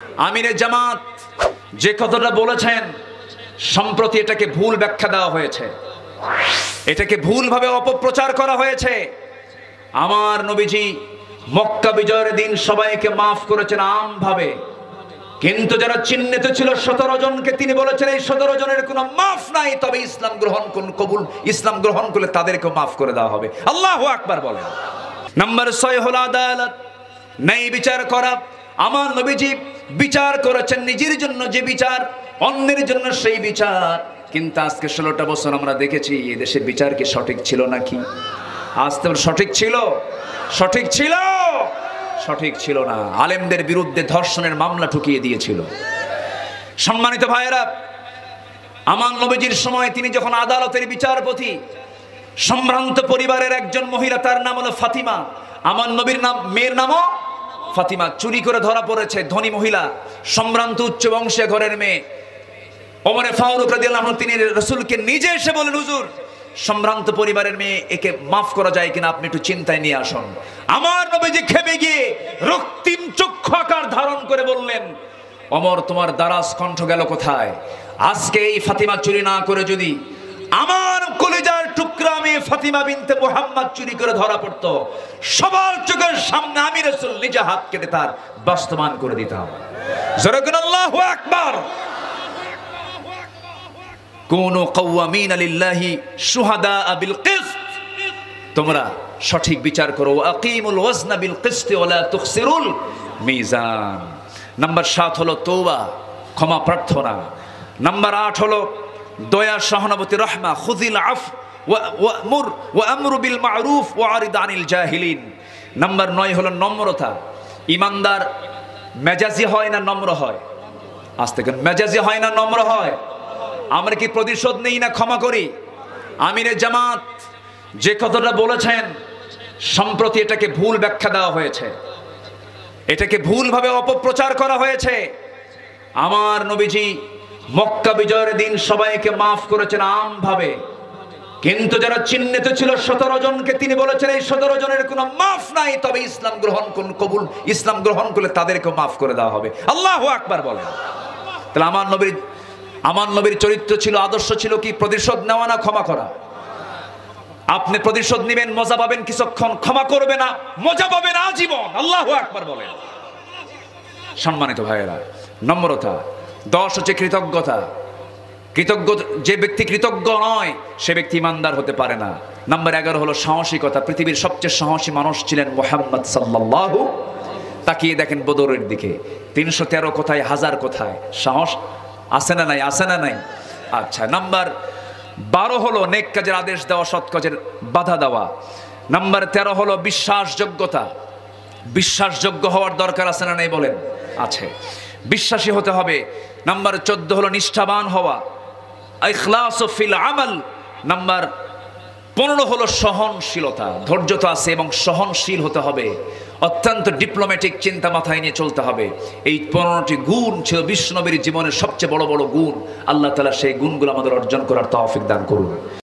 আমিরে জামাত যে কথাটা বলেছেন সম্প্রতি এটাকে ভুল ব্যাখ্যা দেওয়া হয়েছে, এটাকে ভুলভাবে অপপ্রচার করা হয়েছে। আমার নবীজি মক্কা বিজয়ের দিন সবাইকে মাফ করেছেন আমভাবে, কিন্তু যারা চিহ্নিত ছিল 17 জনকে তিনি বলেছেন এই 17 জনের কোনো মাফ নাই, তবে ইসলাম গ্রহণ করুন, কবুল ইসলাম গ্রহণ করলে তাদেরকে মাফ করে দেওয়া হবে। আল্লাহু আকবার বলেন। নাম্বার 6 হলো আদালত, ন্যায় বিচার করা। আমার নবীজি বিচার করেছেন নিজের জন্য যে বিচার, অন্যের জন্য সেই বিচার। কিন্তু আজকে 16টা বছর আমরা দেখেছি এদেশে বিচার কি সঠিক ছিল নাকি? আজ তো সঠিক ছিল? সঠিক ছিল? সঠিক ছিল না। আলেমদের বিরুদ্ধে ধর্ষণের মামলা ঠুকিয়ে দিয়েছিল। সম্মানিত ভাইয়েরা, আমার নবীজির সময় তিনি যখন আদালতের বিচারপতি, সম্ভ্রান্ত পরিবারের একজন মহিলা, তার নাম হলো ফাতিমা। আমার নবীর নাম, মেয়ের নামও ফাতিমা। চুরি করে ধরা পড়েছে, ধনী মহিলা, সম্ভ্রান্ত উচ্চ বংশীয় ঘরের মেয়ে। ওমরে ফারুক রাদিয়াল্লাহু আনহু তিনি রাসূলকে নিজে এসে বলেন, হুজুর সম্ভ্রান্ত পরিবারের মেয়ে, একে মাফ করা যায় কিনা, আপনি একটু চিন্তায় নিয়ে আসুন। আমার নবীজি খেপে গিয়ে রক্তিম চক্ষু আকার ধারণ করে বললেন, ওমর তোমার দারাজ কণ্ঠ গেল কোথায়? আজকে এই ফাতিমা চুরি না করে যদি আমার কলিজার টুকরা মেয়ে ফাতিমা বিনতে মুহাম্মদ চুরি করে ধরা পড়তো, সবার চোখের সামনে আমি রাসূল নিজে হাত কেটে তার বাস্তবায়ন করে দিতাম। জোরে বলুন আল্লাহু আকবার। কুনু কাওয়ামিনা লিল্লাহি শুহাদা বিল কিসত, তোমরা সঠিক বিচার করো। আকিমুল ওয়াজনা বিল কিসতি ওয়া লা তুখসিরুল মিজান। নাম্বার 7 হলো তওবা, ক্ষমা প্রার্থনা। নাম্বার 8 হলো দয়া, সহানুভূতি, রহমা। খুযিল আফ ওয়া আমরু বিল মা'রুফ ওয়া আরিদ আনিল জাহিলিন। নাম্বার 9 হলো নম্রতা। ইমানদার মেজাজি হয় না নম্র হয়? আজ থেকে মেজাজি হয় না নম্র হয়? আমরা কি প্রতিশোধ নেই না ক্ষমা করি? আমিরে জামাত যে কথাটা বলেছেন সম্প্রতি এটাকে ভুল ব্যাখ্যা দেওয়া হয়েছে, এটাকে ভুলভাবে অপপ্রচার করা হয়েছে। আমার নবীজি মক্কা বিজয়ের দিন সবাইকে মাফ করেছেন আমভাবে, কিন্তু যারা চিহ্নিত ছিল 17 জনকে তিনি বলেছেন এই 17 জনের কোনো মাফ নাই, তবে ইসলাম গ্রহণ করুন, কবুল ইসলাম গ্রহণ করলে তাদেরকে মাফ করে দেওয়া হবে। আল্লাহু আকবার বলেন। তাহলে আমার নবীর চরিত্র ছিল, আদর্শ ছিল কি? প্রতিশোধ নেওয়া না ক্ষমা করা। আপনি প্রতিশোধ নেবেন, মজা পাবেন কিছুক্ষণ, ক্ষমা করবে না, মজা পাবেন আজীবন। আল্লাহু আকবার বলেন। সম্মানিত ভাইয়েরা, নম্রতা। 10 হচ্ছে কৃতজ্ঞতা। কৃতজ্ঞ যে ব্যক্তি কৃতজ্ঞ নয় সে ব্যক্তি ইমানদার হতে পারে না। নাম্বার 11 হলো সাহসিকতা। পৃথিবীর সবচেয়ে সাহসী মানুষ ছিলেন মুহাম্মদ সাল্লাল্লাহু। তাকিয়ে দেখেন বদরের দিকে, 313 কোথায়, 1000 কোথায়। সাহস আছে না নাই? আছে না নাই? আচ্ছা, নাম্বার 12 হলো নেক কাজের আদেশ দেওয়া, সৎ কাজের বাধা দেওয়া। নাম্বার 13 হলো বিশ্বাসযোগ্যতা। বিশ্বাসযোগ্য হওয়ার দরকার আছে না নাই বলেন? আছে, বিশ্বাসী হতে হবে। নাম্বার 14 হলো নিষ্ঠাবান হওয়া, ইখলাসু ফিল আমাল। নাম্বার 15 হলো সহনশীলতা। ধৈর্য তো আছে এবং সহনশীল হতে হবে, অত্যন্ত ডিপ্লোম্যাটিক চিন্তা মাথায় নিয়ে চলতে হবে। এই 15টি গুণ ছিল বিশ্বনবীর জীবনের সবচেয়ে বড় বড় গুণ। আল্লাহ তাআলা সেই গুণগুলো আমাদের অর্জন করার তৌফিক দান করুন।